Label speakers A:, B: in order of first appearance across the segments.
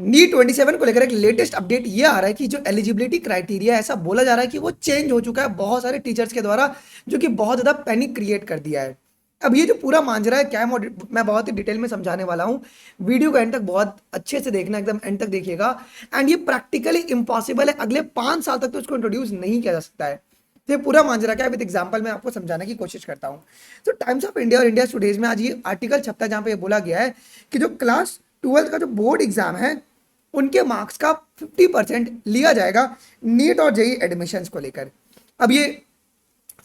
A: NEET 27 को लेकर एक लेटेस्ट अपडेट ये आ रहा है कि जो एलिजिबिलिटी क्राइटेरिया ऐसा बोला जा रहा है कि वो चेंज हो चुका है बहुत सारे टीचर्स के द्वारा, जो कि बहुत ज़्यादा पैनिक क्रिएट कर दिया है। अब ये जो पूरा मांजरा है क्या है, मैं बहुत ही डिटेल में समझाने वाला हूँ। वीडियो को एंड तक बहुत अच्छे से देखना, एकदम एंड तक देखिएगा। एंड ये प्रैक्टिकली इम्पॉसिबल है, अगले 5 साल तक तो इसको इंट्रोड्यूस नहीं किया जा सकता है। तो ये पूरा मांजरा क्या है, विद एग्जाम्पल मैं आपको समझाने की कोशिश करता हूँ। तो टाइम्स ऑफ इंडिया और इंडिया टुडेज में आज ये आर्टिकल छपता है जहाँ पे ये बोला गया है कि जो क्लास 12 का जो बोर्ड एग्जाम है उनके मार्क्स का 50% लिया जाएगा नीट और जेई एडमिशन्स को लेकर। अब ये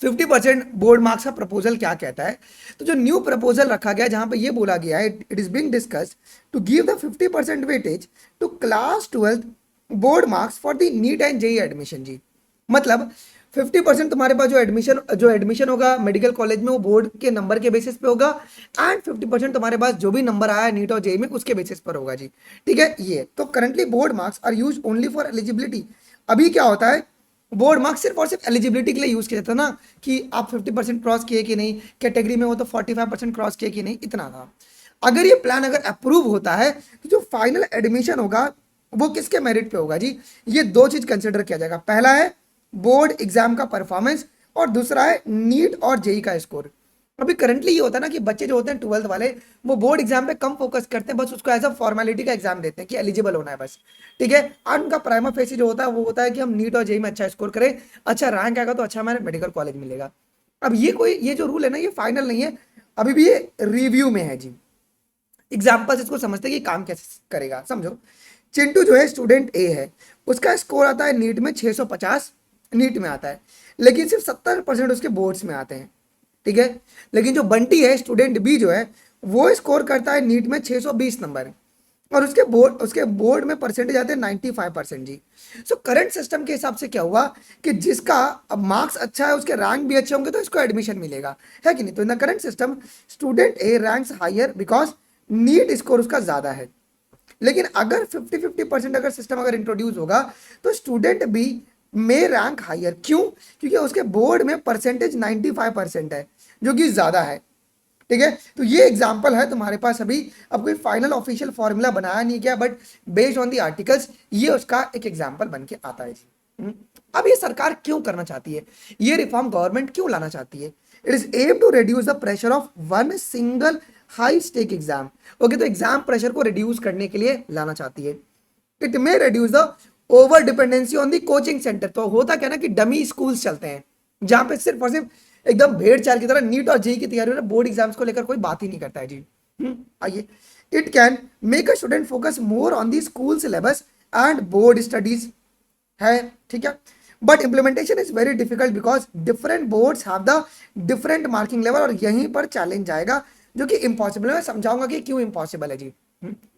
A: 50% बोर्ड मार्क्स का प्रपोजल क्या कहता है, तो जो न्यू प्रपोजल रखा गया जहां पे ये बोला गया है, it is being discussed to give the 50% weightage to class 12 board marks for the NEET and JEE admission जी। मतलब 50% तुम्हारे पास जो एडमिशन होगा मेडिकल कॉलेज में वो बोर्ड के नंबर के बेसिस पे होगा, एंड 50% तुम्हारे पास जो भी नंबर आया नीट और जेई में उसके बेसिस पर होगा जी। ठीक है, ये तो currently board marks are use only for eligibility. अभी क्या होता है, बोर्ड मार्क्स सिर्फ और सिर्फ एलिजिबिलिटी के लिए यूज किया जाता है ना, कि आप 50% क्रॉस किए कि नहीं, कैटेगरी में हो तो 45% क्रॉस किए कि नहीं, इतना था। अगर ये प्लान अगर अप्रूव होता है तो जो फाइनल एडमिशन होगा वो किसके मेरिट पे होगा जी, ये दो चीज कंसिडर किया जाएगा। पहला है बोर्ड एग्जाम का परफॉर्मेंस, और दूसरा है नीट और जेई का स्कोर। अभी करंटली ये होता है ना कि बच्चे जो होते हैं 12th वाले, वो बोर्ड एग्जाम पे कम फोकस करते हैं, बस उसको एज अ फॉर्मेलिटी का एग्जाम देते हैं कि एलिजिबल होना है बस। ठीक है, और उनका प्राइमा फेसी जो होता है वो होता है कि हम नीट और जेई में अच्छा स्कोर करें, अच्छा रैंक आएगा तो अच्छा हमारे मेडिकल कॉलेज मिलेगा। अब ये जो रूल है ना, ये फाइनल नहीं है, अभी भी ये रिव्यू में है जी। एग्जाम्पल इसको समझते हैं कि काम कैसे करेगा, समझो। चिंटू जो है स्टूडेंट ए है, उसका स्कोर आता है नीट में 650, नीट में आता है, लेकिन सिर्फ 70% उसके बोर्ड्स में आते हैं। ठीक है, लेकिन जो बंटी है स्टूडेंट बी जो है, वो स्कोर करता है नीट में 620 नंबर, और उसके बोर्ड में परसेंटेज आते हैं 95% जी। सो करंट सिस्टम के हिसाब से क्या हुआ कि जिसका अब मार्क्स अच्छा है, उसके रैंक भी अच्छे होंगे तो इसको एडमिशन मिलेगा, है कि नहीं। तो in the current system student A ranks higher because NEET score उसका ज्यादा है। लेकिन अगर 50-50% अगर सिस्टम अगर इंट्रोड्यूस होगा तो स्टूडेंट बी में रैंक हायर, क्यों, क्योंकि उसके बोर्ड में परसेंटेज 95% है, जो कि ज्यादा है। ठीक है, तो ये एग्जांपल है तुम्हारे पास अभी। अब कोई फाइनल ऑफिशियल फॉर्मूला बनाया नहीं गया, but based on the articles ये उसका एक एग्जांपल बन के आता है जी। अब ये सरकार क्यों करना चाहती है, ये रिफॉर्म गवर्नमेंट क्यों लाना चाहती है? It is aim to reduce the pressure of one single high stake exam. Okay, तो एग्जाम प्रेशर को रिड्यूस करने के लिए लाना चाहती है। It may reduce the over dependency on the coaching centre. तो होता क्या ना कि डमी स्कूल्स चलते हैं जहां पे सिर्फ और सिर्फ एकदम भेड़ चाल की तरह नीट और जेई की तैयारी हो रही है, बोर्ड एग्जाम्स को लेकर कोई बात ही नहीं करता है जी। आइए, it can make a student focus more on the school syllabus and board studies, है, ठीक है। But implementation is very difficult because different boards have the different marking level, और यहीं पर चैलेंज आएगा जो कि इम्पॉसिबल है। मैं समझाऊंगा कि क्यों इम्पॉसिबल है जी।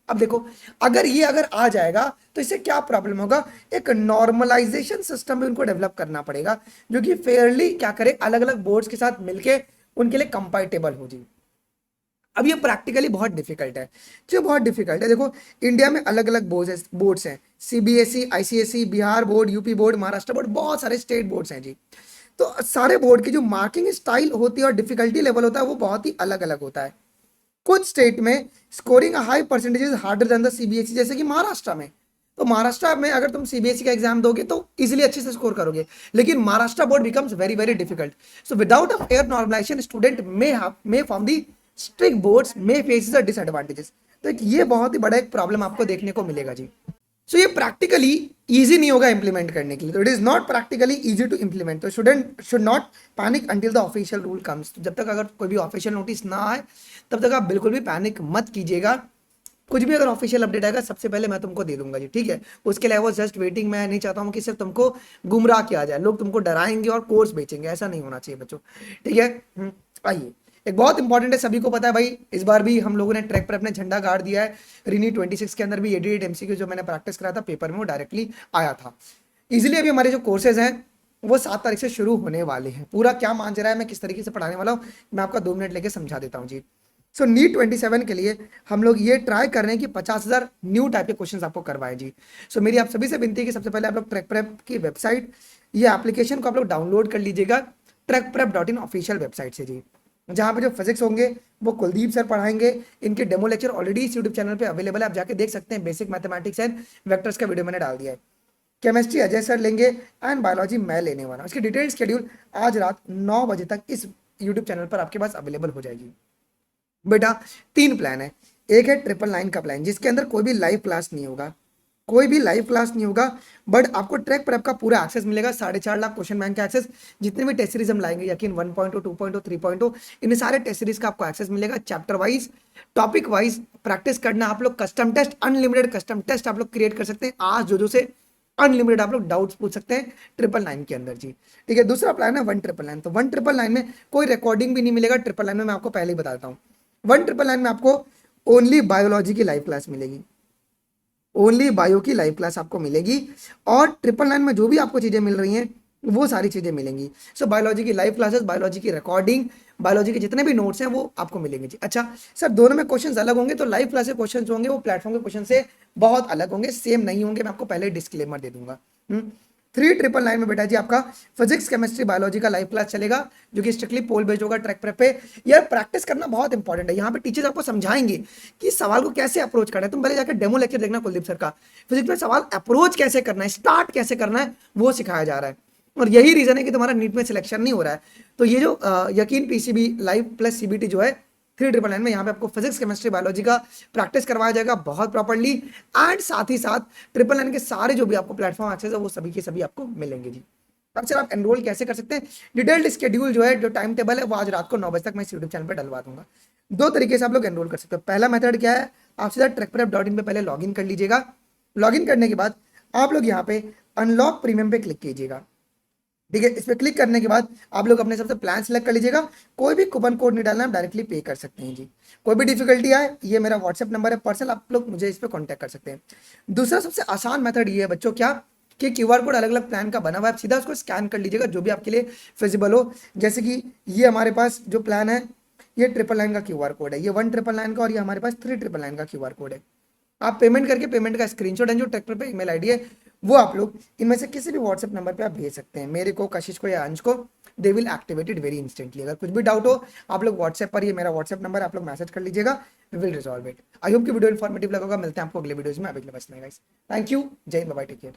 A: अब देखो, अगर आ जाएगा तो इससे क्या प्रॉब्लम होगा, एक नॉर्मलाइजेशन सिस्टम भी उनको डेवलप करना पड़ेगा, जो कि फेयरली क्या करे, अलग अलग बोर्ड्स के साथ मिलके उनके लिए कंपैटिबल हो जी। अब ये प्रैक्टिकली बहुत डिफिकल्ट है, जो बहुत डिफिकल्ट है। देखो, इंडिया में अलग अलग बोर्ड्स हैं, CBSE, ICSE, Bihar board, UP board, Maharashtra board, बहुत सारे स्टेट बोर्ड्स हैं जी। तो सारे बोर्ड की जो मार्किंग स्टाइल होती है और डिफिकल्टी लेवल होता है वो बहुत ही अलग अलग होता है। कुछ स्टेट में scoring high percentage is harder than the CBSE, जैसे कि महाराष्ट्र में। तो महाराष्ट्र में अगर तुम सीबीएसई का एग्जाम दोगे तो इजीली अच्छे से स्कोर करोगे, लेकिन Maharashtra board becomes very very difficult. So without a fair normalisation student may from the strict boards may face the disadvantages. तो ये बहुत ही बड़ा एक प्रॉब्लम आपको देखने को मिलेगा जी। सो ये प्रैक्टिकली इजी नहीं होगा इंप्लीमेंट करने के लिए, तो it is not practically easy to implement. तो student should not panic until the official rule comes. जब तक अगर कोई भी ऑफिशियल नोटिस ना आए तब तक आप बिल्कुल भी पैनिक मत कीजिएगा। कुछ भी अगर ऑफिशियल अपडेट आएगा सबसे पहले मैं तुमको दे दूंगा जी, ठीक है। उसके लिए आई वाज जस्ट वेटिंग। मैं नहीं चाहता हूँ कि सिर्फ तुमको गुमराह किया जाए, लोग तुमको डराएंगे और कोर्स बेचेंगे, ऐसा नहीं होना चाहिए बच्चों। ठीक है, आइए, एक बहुत इंपॉर्टेंट है, सभी को पता है भाई, इस बार भी हम लोगों ने ट्रैक पर अपने झंडा गाड़ दिया है। रीनी 26 के अंदर भी 88 एमसीक्यू जो मैंने प्रैक्टिस करा था पेपर में वो डायरेक्टली आया था इजिली। अभी हमारे जो कोर्सेज हैं वो 7 तारीख से शुरू होने वाले हैं। पूरा क्या मान रहा है, मैं किस तरीके से पढ़ाने वाला हूँ, मैं आपका 2 मिनट लेके समझा देता हूँ जी। सो नीट 27 के लिए हम लोग ये ट्राई कर रहे हैं कि 50,000 न्यू टाइप के क्वेश्चंस आपको करवाए जी। सो मेरी आप सभी से विनती है कि सबसे पहले आप लोग ट्रैक प्रेप की वेबसाइट, ये एप्लीकेशन को आप लोग डाउनलोड कर लीजिएगा, ट्रैक प्रेप.in ऑफिशियल वेबसाइट से जी। जहाँ पे जो फिजिक्स होंगे वो कुलदीप सर पढ़ाएंगे। इनके डेमो लेक्चर ऑलरेडी इस यूट्यूब चैनल पे अवेलेबल है, आप जाके देख सकते हैं। बेसिक मैथमेटिक्स एंड वेक्टर्स का वीडियो मैंने डाल दिया है। केमिस्ट्री अजय सर लेंगे एंड बायोलॉजी मैं लेने वाला हूँ। इसकी डिटेल्ड शेड्यूल आज रात 9 बजे तक इस यूट्यूब चैनल पर आपके पास अवेलेबल हो जाएगी। बेटा 3 प्लान है। एक है 999 का प्लान, जिसके अंदर कोई भी लाइव क्लास नहीं होगा, कोई भी लाइव क्लास नहीं होगा, बट आपको ट्रैक पर आपका पूरा एक्सेस मिलेगा। 4.5 लाख क्वेश्चन बैंक का एक्सेस, जितने भी टेस्ट सीरीज हम लाएंगे, यकीन 1.0 2.0 3.0 इन सारे टेस्ट सीरीज का आपको एक्सेस मिलेगा। Chapter wise topic wise practice करना, आप लोग custom test, unlimited custom test आप लोग क्रिएट कर सकते हैं आज जो से अनलिमिटेड आप लोग डाउट्स पूछ सकते हैं 999 के अंदर जी। ठीक है, दूसरा प्लान है 1999। तो 1999 में कोई रिकॉर्डिंग भी नहीं मिलेगा। 999 में मैं आपको पहले ही बताता हूँ, 1999 में आपको ओनली बायोलॉजी की लाइव क्लास मिलेगी, ओनली बायो की लाइव क्लास आपको मिलेगी। और 999 में जो भी आपको चीजें मिल रही हैं वो सारी चीजें मिलेंगी। सो बायोलॉजी की लाइव क्लासेस, बायोलॉजी की रिकॉर्डिंग, बायोलॉजी के जितने भी नोट्स हैं वो आपको मिलेंगे जी। अच्छा सर, दोनों में क्वेश्चंस अलग होंगे, तो लाइव क्लास के क्वेश्चंस होंगे वो प्लेटफॉर्म के क्वेश्चन से बहुत अलग होंगे, सेम नहीं होंगे, मैं आपको पहले डिस्क्लेमर दे दूंगा। 3999 में बेटा जी आपका फिजिक्स केमिस्ट्री बायोलॉजी का लाइव क्लास चलेगा, जो कि स्ट्रिक्टली पोल बेस्ड होगा। ट्रैक प्रेप पे यार प्रैक्टिस करना बहुत इंपॉर्टेंट है। यहाँ पे टीचर्स आपको समझाएंगे कि सवाल को कैसे अप्रोच करना है। तुम पहले जाकर डेमो लेक्चर देखना कुलदीप सर का, फिजिक्स में सवाल अप्रोच कैसे करना है, स्टार्ट कैसे करना है, वो सिखाया जा रहा है। और यही रीजन है कि तुम्हारा नीट में सिलेक्शन नहीं हो रहा है। तो ये जो यकीन पीसीबी लाइव प्लस सीबीटी जो है 3999 में, यहाँ पे आपको फिजिक्स केमिस्ट्री बायोलॉजी का प्रैक्टिस करवाया जाएगा बहुत प्रॉपर्ली। एंड साथ ही साथ 999 के सारे जो भी आपको प्लेटफॉर्म एक्सेस है वो सभी के सभी आपको मिलेंगे जी। अब सर आप एनरोल कैसे कर सकते हैं, डिटेल्ड शेड्यूल जो है, जो टाइम टेबल है, वो आज रात को 9 बजे तक मैं इस यूट्यूब चैनल पर डलवा दूंगा। 2 तरीके से आप लोग एनरोल कर सकते हो। पहला मेथड क्या है, आप सीधा ट्रैकप्रेप.in पे पहले लॉगिन कर लीजिएगा। लॉगिन करने के बाद आप लोग यहाँ पे अनलॉक प्रीमियम पे क्लिक कीजिएगा। ठीक है, इस पर क्लिक करने के बाद आप लोग अपने सबसे प्लान सेलेक्ट कर लीजिएगा। कोई भी कूपन कोड नहीं डालना, आप डायरेक्टली पे कर सकते हैं जी। कोई भी डिफिकल्टी आए, ये मेरा व्हाट्सएप नंबर है पर्सनल, आप लोग मुझे इस पर कॉन्टैक्ट कर सकते हैं। दूसरा सबसे आसान मेथड ये है बच्चों, क्या कि क्यूआर कोड अलग अलग प्लान का बना हुआ है, आप सीधा उसको स्कैन कर लीजिएगा जो भी आपके लिए फिजिबल हो। जैसे कि ये हमारे पास जो प्लान है, ये 999 का क्यूआर कोड है, ये 1999 का, और ये हमारे पास 3999 का क्यूआर कोड है। आप पेमेंट करके पेमेंट का स्क्रीनशॉट एंड जो ट्रैक्टर पे ईमेल आईडी है वो आप लोग इनमें से किसी भी व्हाट्सएप नंबर पे आप भेज सकते हैं, मेरे को, कशिश को या अंश को। They will activated very instantly. अगर कुछ भी डाउट हो आप लोग व्हाट्सएप पर, ये मेरा व्हाट्सएप नंबर, आप लोग मैसेज कर लीजिएगा, we will resolve it. I hope कि वीडियो इन्फॉर्मेटिव लगा। मिलते हैं आपको अगले वीडियोज में। अभी के लिए बस, थैंक यू, जय हिंद, बाय, टेक केयर।